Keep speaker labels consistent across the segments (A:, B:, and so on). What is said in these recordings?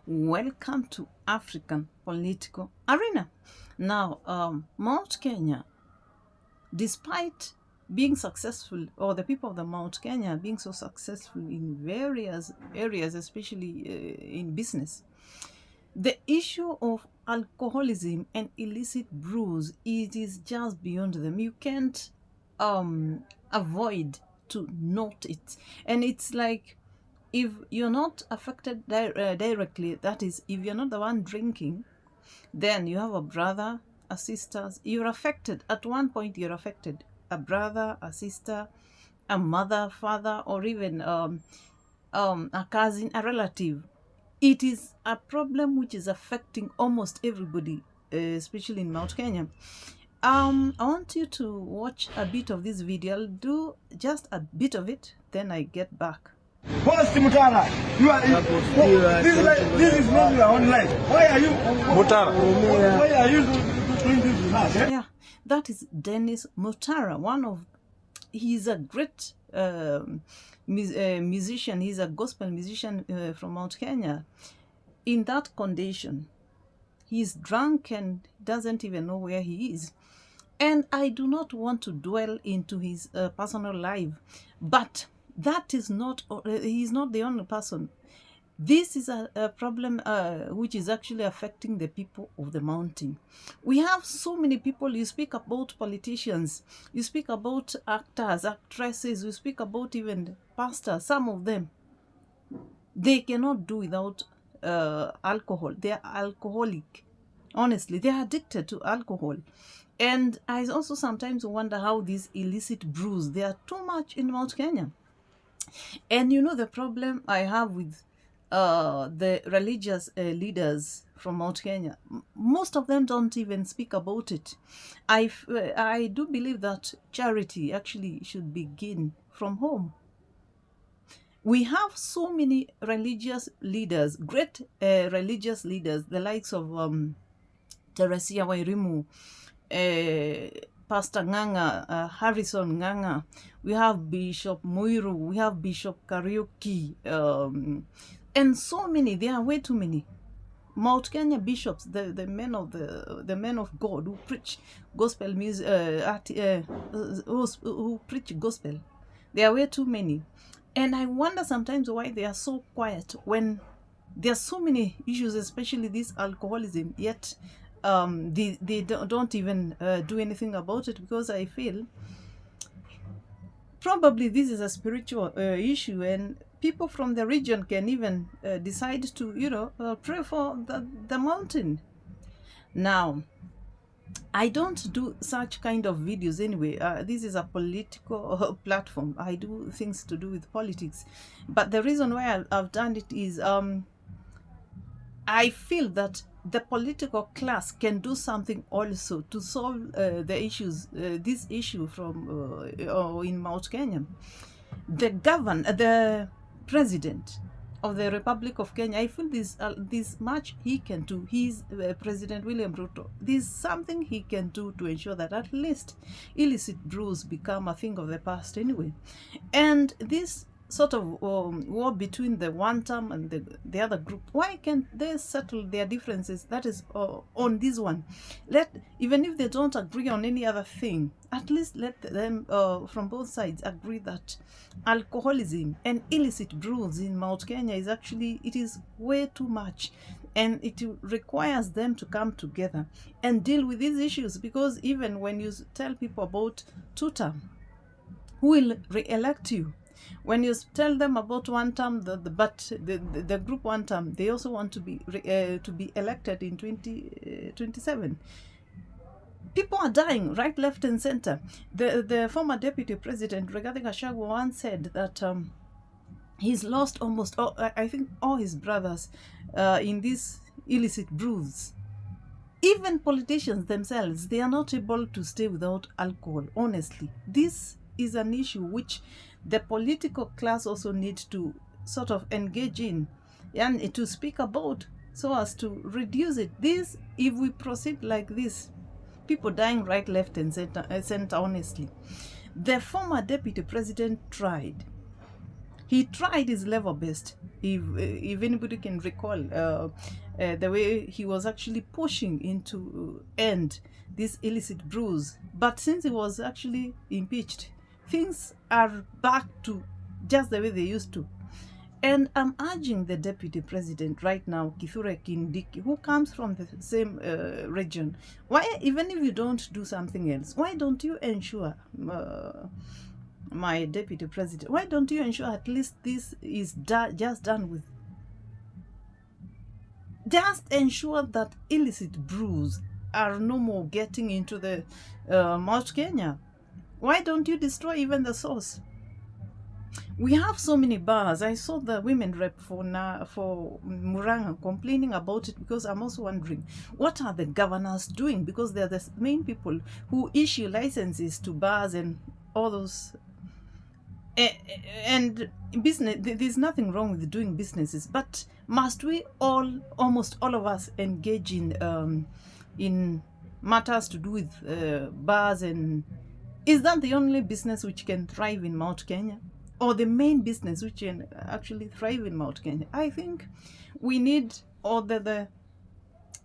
A: Welcome to African Political Arena. Now, Mount Kenya, despite being successful, or the people of the Mount Kenya being so successful in various areas, especially in business, the issue of alcoholism and illicit brews, it is just beyond them. You can't avoid to note it. And it's like, if you're not affected directly, that is, if you're not the one drinking, then you have a brother, a sister, you're affected. At one point, you're affected. A brother, a sister, a mother, father, or even a cousin, a relative. It is a problem which is affecting almost everybody, especially in Mount Kenya. I want you to watch a bit of this video. I'll do just a bit of it, then I get back.
B: First, Mutara, this is not your own life. Why are you, Mutara? Why are you doing this with us?
A: Yeah, that is Dennis Mutara. He's a great musician. He's a gospel musician from Mount Kenya. In that condition, he's drunk and doesn't even know where he is. And I do not want to dwell into his personal life, but that is not, he's not the only person. This is a problem which is actually affecting the people of the mountain. We have so many people. You speak about politicians, you speak about actors, actresses, you speak about even pastors. Some of them, they cannot do without alcohol. They are alcoholic. Honestly, they are addicted to alcohol. And I also sometimes wonder how these illicit brews, they are too much in Mount Kenya. And you know the problem I have with the religious leaders from Mount Kenya, most of them don't even speak about it. I do believe that charity actually should begin from home. We have so many religious leaders, great religious leaders, the likes of Teresia Wairimu, Pastor Nganga, Harrison Nganga, we have Bishop Muiru, we have Bishop Kariuki, and so many. There are way too many. Mount Kenya bishops, the men of God who preach gospel music, who preach gospel. There are way too many, and I wonder sometimes why they are so quiet when there are so many issues, especially this alcoholism. Yet they don't even do anything about it, because I feel probably this is a spiritual issue, and people from the region can even decide to, pray for the mountain. Now, I don't do such kind of videos anyway. This is a political platform. I do things to do with politics. But the reason why I've done it is I feel that the political class can do something also to solve the issues, this issue from in Mount Kenya. The president of the Republic of Kenya, I feel this much he can do. He's President William Ruto. There's something he can do to ensure that at least illicit brews become a thing of the past anyway. And this sort of war between the one term and the other group, why can't they settle their differences? That is on this one. Even if they don't agree on any other thing, at least let them from both sides agree that alcoholism and illicit brews in Mount Kenya is actually, it is way too much, and it requires them to come together and deal with these issues. Because even when you tell people about two-term, who will re-elect you? When you tell them about one term, the group one term, they also want to be elected in 2027. People are dying right, left, and center. The former deputy president Rigathi Gachagua once said that he's lost almost I think all his brothers in these illicit brews. Even politicians themselves, they are not able to stay without alcohol. Honestly, this is an issue which the political class also needs to sort of engage in and to speak about, so as to reduce it. If we proceed like this, people dying right, left, and center, honestly. The former deputy president tried. He tried his level best. If anybody can recall the way he was actually pushing into end this illicit brews, but since he was actually impeached, things are back to just the way they used to. And I'm urging the deputy president right now, Kithure Kindiki, who comes from the same region, why, even if you don't do something else, why don't you ensure, my deputy president, why don't you ensure at least this is just done with? Just ensure that illicit brews are no more getting into the Mount Kenya. Why don't you destroy even the source? We have so many bars. I saw the women rep for Murang'a complaining about it, because I'm also wondering, what are the governors doing? Because they're the main people who issue licenses to bars and all those. And business, there's nothing wrong with doing businesses, but must we almost all of us, engage in matters to do with bars? And is that the only business which can thrive in Mount Kenya, or the main business which can actually thrive in Mount Kenya? I think we need, or the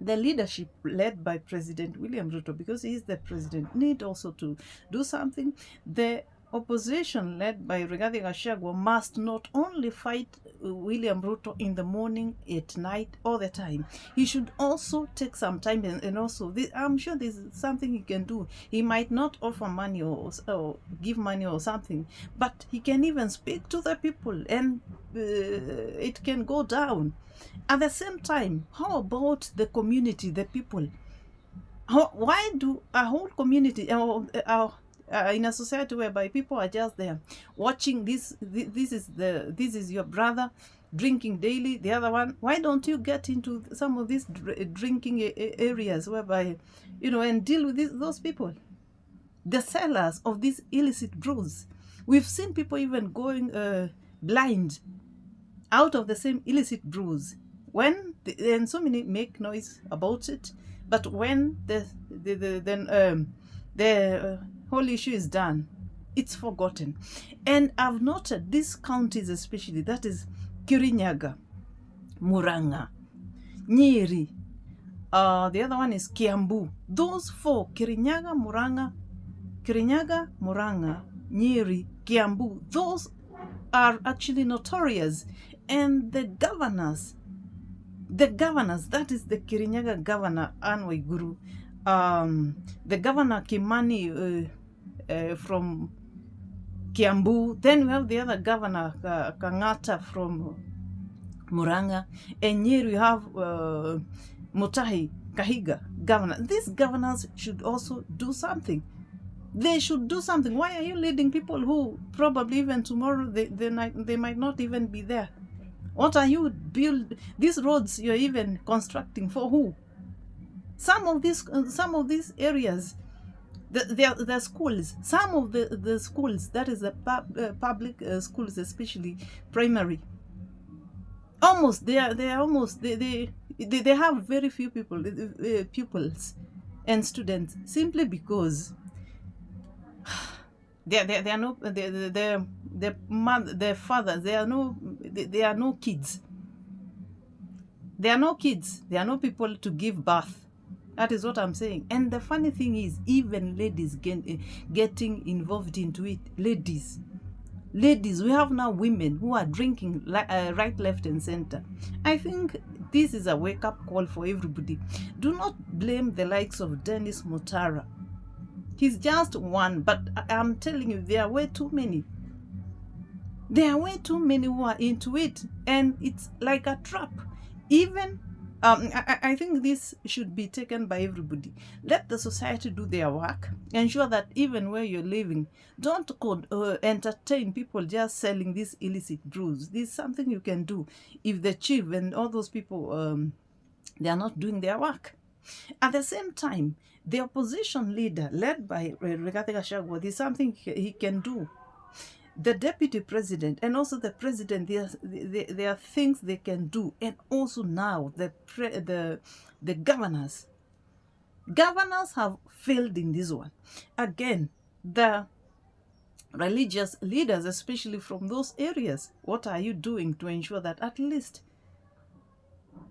A: leadership led by President William Ruto, because he is the president, need also to do something. The opposition led by Rigathi Gachagua must not only fight William Ruto in the morning, at night, all the time. He should also take some time, and also I'm sure there's something he can do. He might not offer money or give money or something, but he can even speak to the people, and it can go down. At the same time, how about the community, the people? Why do a whole community in a society whereby people are just there watching this is your brother drinking daily, the other one, why don't you get into some of these drinking areas whereby, and deal with those people, the sellers of these illicit brews? We've seen people even going blind out of the same illicit brews, and so many make noise about it, but when the whole issue is done, it's forgotten. And I've noted these counties especially, that is Kirinyaga, Murang'a, Nyeri, the other one is Kiambu. Those four, Kirinyaga, Murang'a, Nyeri, Kiambu, those are actually notorious. And the governors, that is the Kirinyaga governor, Anne Waiguru, the governor Kimani from Kiambu, then we have the other governor Kang'ata from Murang'a, and here we have Mutahi Kahiga governor. These governors should also do something. They should do something. Why are you leading people who probably even tomorrow they might not even be there? What are you these roads you're even constructing for who? Some of these areas, the schools, some of the schools, that is the public schools, especially primary, they have very few pupils and students, simply because there are no the fathers, there are no kids. There are no kids. There are no people to give birth. That is what I'm saying. And the funny thing is, even ladies getting involved into it. Ladies, we have now women who are drinking right, left, and center. I think this is a wake-up call for everybody. Do not blame the likes of Dennis Mutara. He's just one, but I'm telling you, there are way too many. There are way too many who are into it, and it's like a trap. Even I think this should be taken by everybody. Let the society do their work. Ensure that even where you're living, don't entertain people just selling these illicit brews. This is something you can do if the chief and all those people they are not doing their work. At the same time, the opposition leader led by Rigathi Gachagua, there's something he can do. The deputy president and also the president, there are things they can do. And also now the governors have failed in this one. Again, the religious leaders, especially from those areas. What are you doing to ensure that at least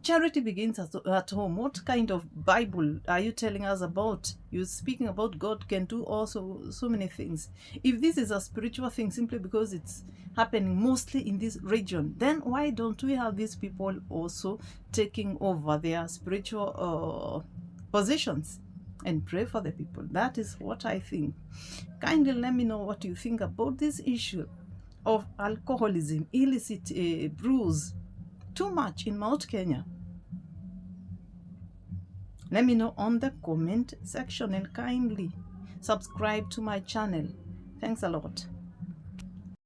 A: charity begins at home? What kind of Bible are you telling us about? You're speaking about God can do also so many things. If this is a spiritual thing simply because it's happening mostly in this region, then why don't we have these people also taking over their spiritual positions and pray for the people? That is what I think. Kindly let me know what you think about this issue of alcoholism, illicit brews, too much in Mount Kenya. Let me know on the comment section, and kindly subscribe to my channel. Thanks a lot.